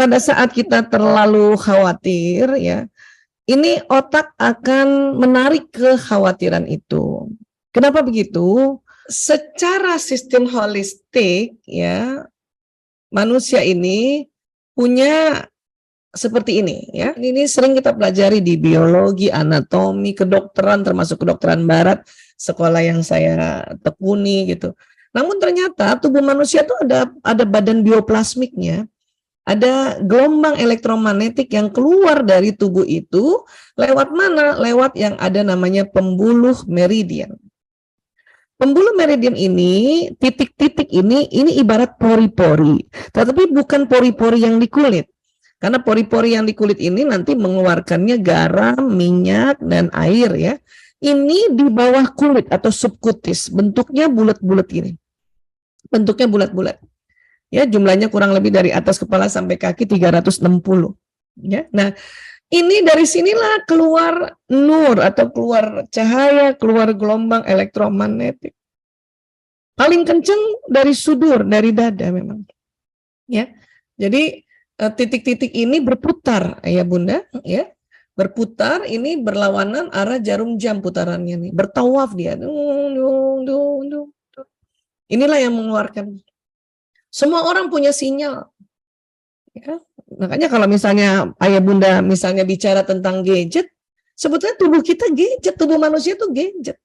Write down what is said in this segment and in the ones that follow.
pada saat kita terlalu khawatir ya, ini otak akan menarik kekhawatiran itu. Kenapa begitu? Secara sistem holistik ya, manusia ini punya seperti ini ya. Ini sering kita pelajari di biologi, anatomi, kedokteran, termasuk kedokteran barat, sekolah yang saya tekuni gitu. Namun ternyata tubuh manusia itu ada badan bioplasmiknya, ada gelombang elektromagnetik yang keluar dari tubuh itu lewat mana? Lewat yang ada namanya pembuluh meridian. Pembuluh meridian ini, titik-titik ini ibarat pori-pori, tetapi bukan pori-pori yang di kulit. Karena pori-pori yang di kulit ini nanti mengeluarkannya garam, minyak, dan air ya. Ini di bawah kulit atau subkutis, bentuknya bulat-bulat ini. Bentuknya bulat-bulat. Ya, jumlahnya kurang lebih dari atas kepala sampai kaki 360. Ya. Nah, ini dari sinilah keluar nur atau keluar cahaya, keluar gelombang elektromagnetik. Paling kenceng dari sudur, dari dada memang. Ya. Jadi titik-titik ini berputar ya Bunda ya, berputar ini berlawanan arah jarum jam putarannya nih, bertawaf dia. Inilah yang mengeluarkan. Semua orang punya sinyal ya. Makanya kalau misalnya ayah Bunda misalnya bicara tentang gadget, sebetulnya tubuh kita gadget, tubuh manusia itu gadget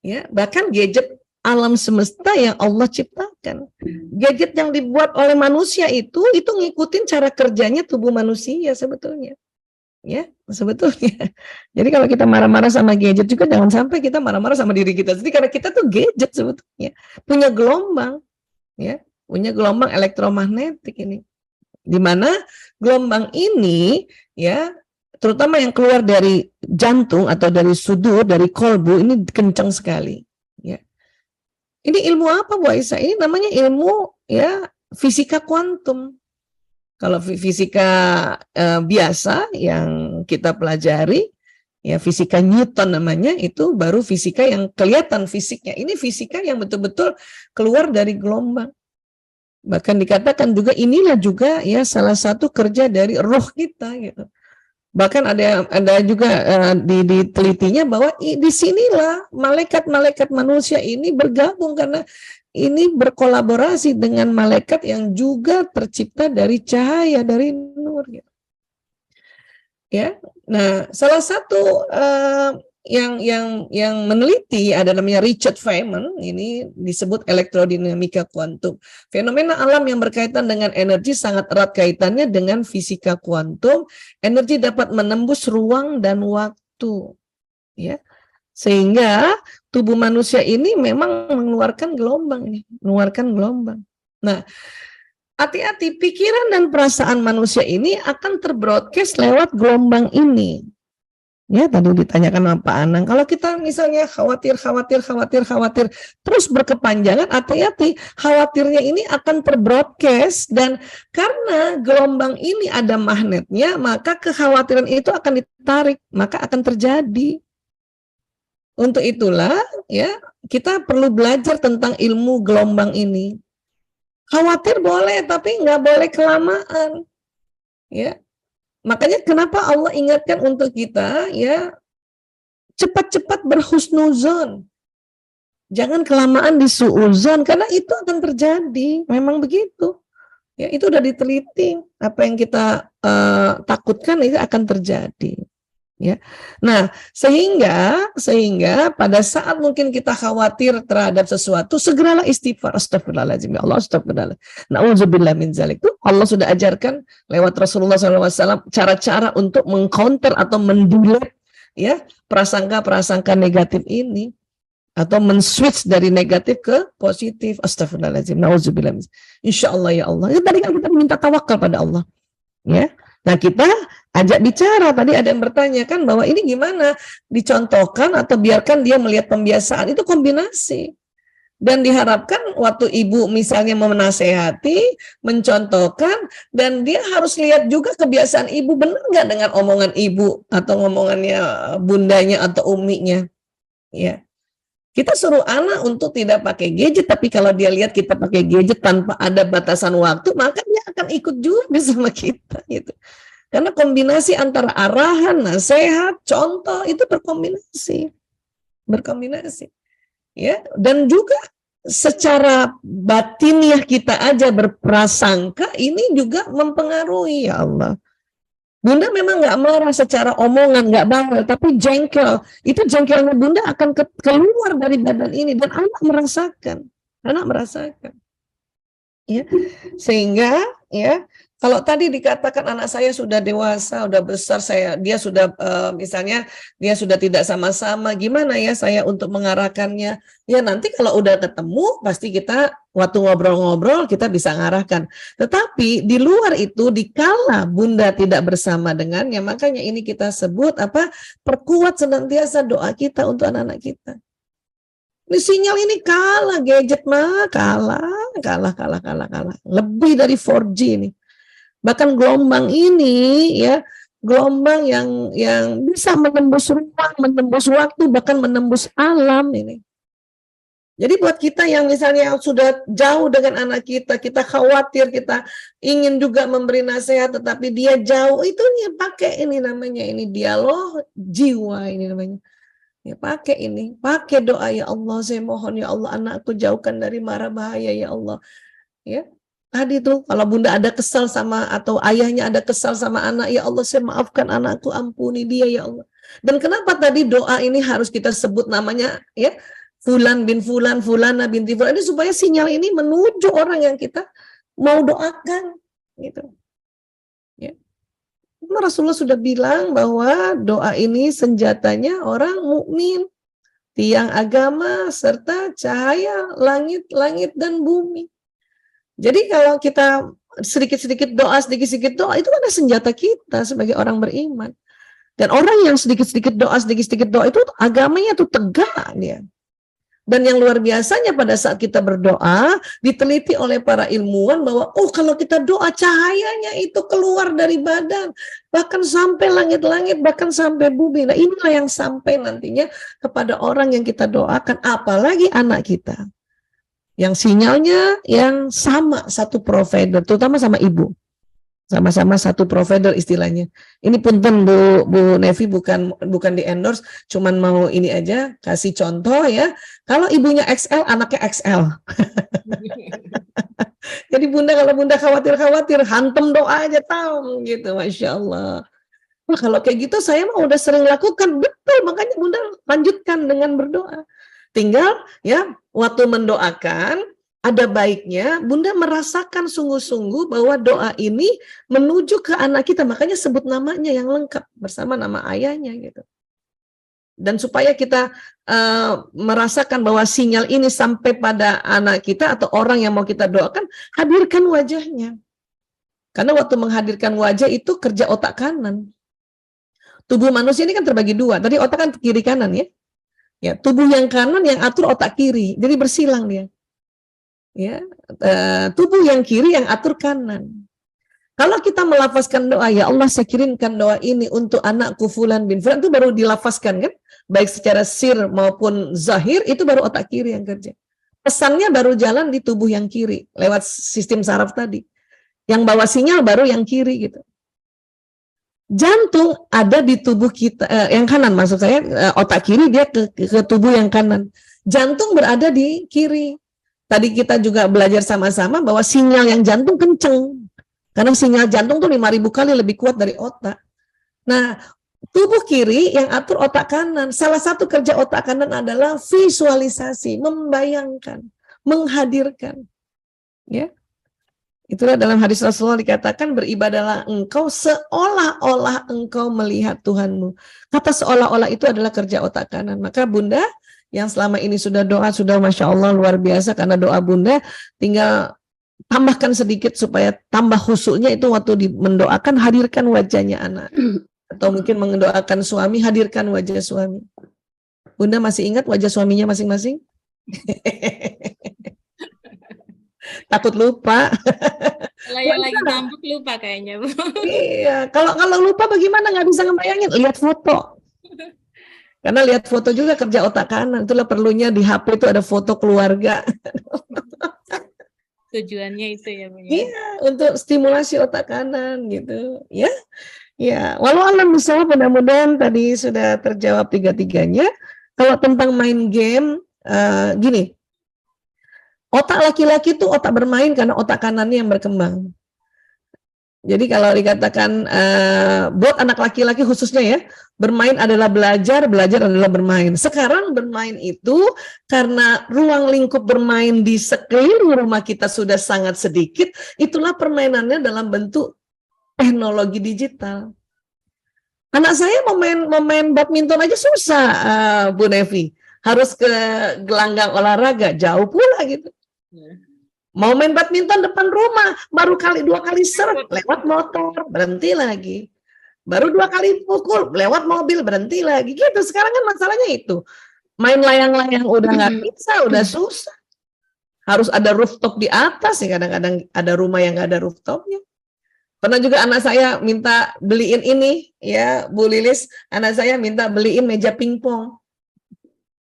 ya, bahkan gadget alam semesta yang Allah ciptakan. Gadget yang dibuat oleh manusia itu ngikutin cara kerjanya tubuh manusia sebetulnya. Ya, sebetulnya. Jadi kalau kita marah-marah sama gadget juga jangan sampai kita marah-marah sama diri kita sendiri, karena kita tuh gadget sebetulnya. Punya gelombang ya, punya gelombang elektromagnetik ini. Di mana gelombang ini ya, terutama yang keluar dari jantung atau dari sudur, dari kolbu ini kencang sekali ya. Ini ilmu apa Bu Aisyah? Ini namanya ilmu ya fisika kuantum. Kalau fisika biasa yang kita pelajari ya, fisika Newton namanya, itu baru fisika yang kelihatan fisiknya. Ini fisika yang betul-betul keluar dari gelombang. Bahkan dikatakan juga inilah juga ya salah satu kerja dari roh kita gitu. Bahkan ada juga ditelitinya bahwa di sinilah malaikat-malaikat manusia ini bergabung, karena ini berkolaborasi dengan malaikat yang juga tercipta dari cahaya, dari nur gitu. Ya. Nah, salah satu yang meneliti ada namanya Richard Feynman, ini disebut elektrodinamika kuantum. Fenomena alam yang berkaitan dengan energi sangat erat kaitannya dengan fisika kuantum. Energi dapat menembus ruang dan waktu, ya, sehingga tubuh manusia ini memang mengeluarkan gelombang, mengeluarkan gelombang. Nah, hati-hati, pikiran dan perasaan manusia ini akan terbroadcast lewat gelombang ini. Ya, tadi ditanyakan sama Pak Anang, kalau kita misalnya khawatir, terus berkepanjangan, hati-hati, khawatirnya ini akan terbroadcast, dan karena gelombang ini ada magnetnya, maka kekhawatiran itu akan ditarik, maka akan terjadi. Untuk itulah, ya, kita perlu belajar tentang ilmu gelombang ini. Khawatir boleh, tapi nggak boleh kelamaan, ya. Makanya kenapa Allah ingatkan untuk kita ya cepat-cepat berhusnuzon. Jangan kelamaan di suuzon, karena itu akan terjadi. Memang begitu. Ya, itu udah diteliti. Apa yang kita takutkan itu akan terjadi. Ya. Nah, sehingga pada saat mungkin kita khawatir terhadap sesuatu, segeralah istighfar. Astagfirullahaladzim, ya Allah, astagfirullah. Na'udzubillah min zalik. Itu Allah sudah ajarkan lewat Rasulullah SAW cara-cara untuk mengcounter atau mendelete ya prasangka-prasangka negatif ini, atau men-switch dari negatif ke positif. Astagfirullahaladzim, na'udzubillah min zalik. Insyaallah ya Allah. Itu tadi kan kita minta tawakal pada Allah. Ya. Nah, kita ajak bicara. Tadi ada yang bertanya kan bahwa ini gimana, dicontohkan atau biarkan dia melihat pembiasaan, itu kombinasi. Dan diharapkan waktu ibu misalnya menasehati, mencontohkan, dan dia harus lihat juga kebiasaan ibu benar nggak dengan omongan ibu atau ngomongannya bundanya atau uminya. Ya. Kita suruh anak untuk tidak pakai gadget, tapi kalau dia lihat kita pakai gadget tanpa ada batasan waktu, maka dia akan ikut juga sama kita gitu. Karena kombinasi antara arahan, nasihat, contoh itu berkombinasi, ya. Dan juga secara batiniah kita aja berprasangka ini juga mempengaruhi, ya Allah. Bunda memang nggak marah secara omongan, nggak bawel, tapi jengkel. Itu jengkelnya Bunda akan keluar dari badan ini dan anak merasakan, ya. Sehingga ya, kalau tadi dikatakan anak saya sudah dewasa, sudah besar, dia sudah misalnya dia sudah tidak sama-sama, gimana ya saya untuk mengarahkannya? Ya nanti kalau udah ketemu pasti kita waktu ngobrol-ngobrol kita bisa mengarahkan. Tetapi di luar itu dikala Bunda tidak bersama dengannya, makanya ini kita sebut perkuat senantiasa doa kita untuk anak-anak kita. Ini sinyal ini kalah, gadget mah kalah. Lebih dari 4G ini. Bahkan gelombang ini ya, gelombang yang bisa menembus ruang, menembus waktu, bahkan menembus alam ini. Jadi buat kita yang misalnya sudah jauh dengan anak kita, kita khawatir, kita ingin juga memberi nasihat, tetapi dia jauh, itu nih pakai ini namanya, ini dialog jiwa ini namanya. Ya pakai doa, ya Allah, saya mohon ya Allah anakku jauhkan dari mara bahaya ya Allah. Ya. Tadi tuh kalau Bunda ada kesal sama atau ayahnya ada kesal sama anak, ya Allah saya maafkan anakku, ampuni dia ya Allah. Dan kenapa tadi doa ini harus kita sebut namanya ya, Fulan bin Fulan, Fulana binti Fulan, ini supaya sinyal ini menuju orang yang kita mau doakan gitu. Ya. Rasulullah sudah bilang bahwa doa ini senjatanya orang mukmin, tiang agama serta cahaya langit dan bumi. Jadi kalau kita sedikit-sedikit doa itu ada senjata kita sebagai orang beriman. Dan orang yang sedikit-sedikit doa itu agamanya tuh tegak dia. Dan yang luar biasanya pada saat kita berdoa, diteliti oleh para ilmuwan bahwa kalau kita doa cahayanya itu keluar dari badan, bahkan sampai langit-langit, bahkan sampai bumi. Nah inilah yang sampai nantinya kepada orang yang kita doakan, apalagi anak kita. Yang sinyalnya yang sama satu provider, terutama sama ibu. Sama-sama satu provider istilahnya. Ini punten Bu Nevi bukan di endorse, cuman mau ini aja kasih contoh ya. Kalau ibunya XL, anaknya XL. Jadi kalau Bunda khawatir, hantem doa aja tahu gitu, Masya Allah. Nah, kalau kayak gitu saya mah udah sering lakukan, betul, makanya Bunda lanjutkan dengan berdoa. Tinggal ya waktu mendoakan ada baiknya Bunda merasakan sungguh-sungguh bahwa doa ini menuju ke anak kita, makanya sebut namanya yang lengkap bersama nama ayahnya gitu. Dan supaya kita merasakan bahwa sinyal ini sampai pada anak kita atau orang yang mau kita doakan, hadirkan wajahnya. Karena waktu menghadirkan wajah itu kerja otak kanan. Tubuh manusia ini kan terbagi dua, tadi otak kan kiri kanan ya. Ya, tubuh yang kanan yang atur otak kiri, jadi bersilang dia. Ya, tubuh yang kiri yang atur kanan. Kalau kita melafazkan doa, ya Allah saya kirimkan doa ini untuk anakku Fulan bin Fulan, itu baru dilafazkan kan, baik secara sir maupun zahir, itu baru otak kiri yang kerja. Pesannya baru jalan di tubuh yang kiri lewat sistem saraf tadi. Yang bawa sinyal baru yang kiri gitu. Jantung ada di tubuh kita, yang kanan maksud saya, otak kiri dia ke tubuh yang kanan. Jantung berada di kiri. Tadi kita juga belajar sama-sama bahwa sinyal yang jantung kenceng. Karena sinyal jantung tuh 5.000 kali lebih kuat dari otak. Nah, tubuh kiri yang atur otak kanan. Salah satu kerja otak kanan adalah visualisasi, membayangkan, menghadirkan. Ya. Itulah dalam hadis Rasulullah dikatakan, beribadahlah engkau seolah-olah engkau melihat Tuhanmu. Kata seolah-olah itu adalah kerja otak kanan. Maka Bunda yang selama ini sudah doa, sudah Masya Allah luar biasa, karena doa Bunda tinggal tambahkan sedikit supaya tambah khusyuknya itu waktu mendoakan, hadirkan wajahnya anak. Atau mungkin mendoakan suami, hadirkan wajah suami. Bunda masih ingat wajah suaminya masing-masing? Takut lupa. Kalau yang lagi ngambek lupa kayaknya, Bu. Iya, kalau lupa bagaimana, nggak bisa ngebayangin, lihat foto. Karena lihat foto juga kerja otak kanan. Itulah perlunya di HP itu ada foto keluarga. Tujuannya itu ya, Bu ya. Iya, untuk stimulasi otak kanan gitu. Ya, ya. Walau alam misalnya mudah-mudahan tadi sudah terjawab tiga-tiganya. Kalau tentang main game, gini, otak laki-laki itu otak bermain karena otak kanannya yang berkembang. Jadi kalau dikatakan buat anak laki-laki khususnya ya, bermain adalah belajar, belajar adalah bermain. Sekarang bermain itu karena ruang lingkup bermain di sekeliling rumah kita sudah sangat sedikit, itulah permainannya dalam bentuk teknologi digital. Anak saya mau main badminton aja susah, Bu Nevi. Harus ke gelanggang olahraga, jauh pula gitu. Mau main badminton depan rumah, baru dua kali serve, lewat motor, berhenti lagi. Baru 2 kali pukul, lewat mobil, berhenti lagi. Gitu, sekarang kan masalahnya itu. Main layang-layang udah nggak bisa, udah susah. Harus ada rooftop di atas, ya kadang-kadang ada rumah yang nggak ada rooftopnya. Pernah juga anak saya minta beliin ini, ya Bu Lilis, anak saya minta beliin meja pingpong.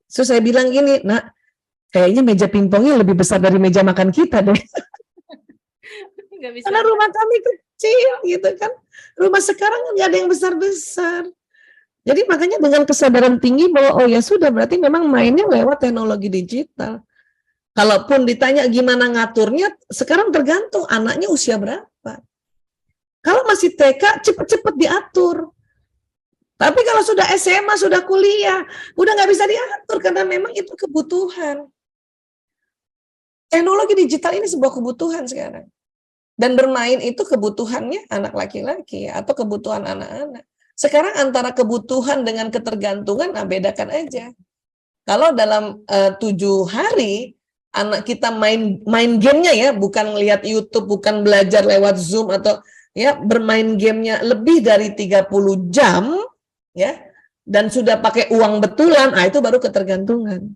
So saya bilang gini, nak, kayaknya meja pingpongnya lebih besar dari meja makan kita deh. Karena rumah kami kecil gitu kan. Rumah sekarang nggak ada yang besar-besar. Jadi makanya dengan kesadaran tinggi bahwa oh ya sudah berarti memang mainnya lewat teknologi digital. Kalaupun ditanya gimana ngaturnya, sekarang tergantung anaknya usia berapa. Kalau masih TK cepet-cepet diatur. Tapi kalau sudah SMA, sudah kuliah, udah nggak bisa diatur karena memang itu kebutuhan. Teknologi digital ini sebuah kebutuhan sekarang. Dan bermain itu kebutuhannya anak laki-laki atau kebutuhan anak-anak. Sekarang antara kebutuhan dengan ketergantungan, nah bedakan aja. Kalau dalam 7 hari, anak kita main gamenya ya, bukan lihat YouTube, bukan belajar lewat Zoom atau ya bermain gamenya lebih dari 30 jam, ya, dan sudah pakai uang betulan, nah itu baru ketergantungan.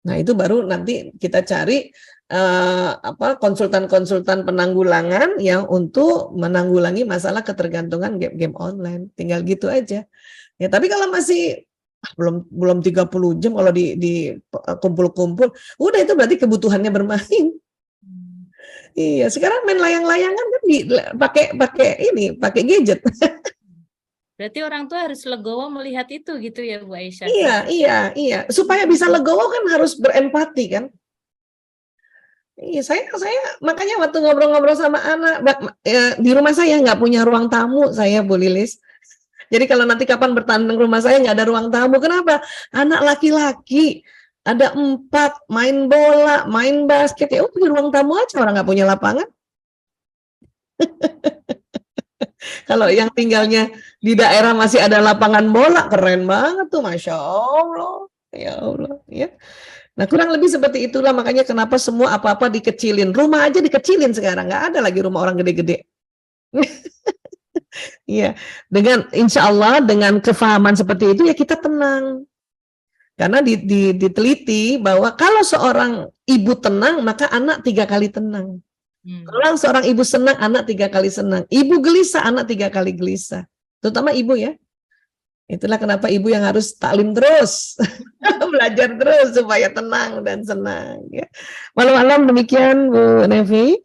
Nah itu baru nanti kita cari konsultan-konsultan penanggulangan yang untuk menanggulangi masalah ketergantungan game-game online. Tinggal gitu aja. Ya tapi kalau masih belum 30 jam kalau di kumpul-kumpul, udah itu berarti kebutuhannya bermain. Iya, sekarang main layang-layangan kan pakai gadget. Berarti orang tua harus legowo melihat itu gitu ya Bu Aisyah. Iya. Supaya bisa legowo kan harus berempati kan. Iya, saya makanya waktu ngobrol-ngobrol sama anak di rumah saya nggak punya ruang tamu saya, Bu Lilis. Jadi kalau nanti kapan bertanding rumah saya nggak ada ruang tamu. Kenapa? Anak laki-laki ada 4 main bola, main basket. Ya punya ruang tamu aja, orang nggak punya lapangan. Kalau yang tinggalnya di daerah masih ada lapangan bola, keren banget tuh, Masya Allah. Ya Allah, ya. Nah kurang lebih seperti itulah makanya kenapa semua apa-apa dikecilin. Rumah aja dikecilin sekarang, nggak ada lagi rumah orang gede-gede. Iya, dengan insya Allah dengan kefahaman seperti itu ya kita tenang. Karena diteliti bahwa kalau seorang ibu tenang maka anak 3 kali tenang. Kalau seorang ibu senang anak 3 kali senang. Ibu gelisah anak 3 kali gelisah. Terutama ibu ya. Itulah kenapa ibu yang harus taklim terus, belajar terus supaya tenang dan senang. Ya. Walau alam demikian Bu Nevi.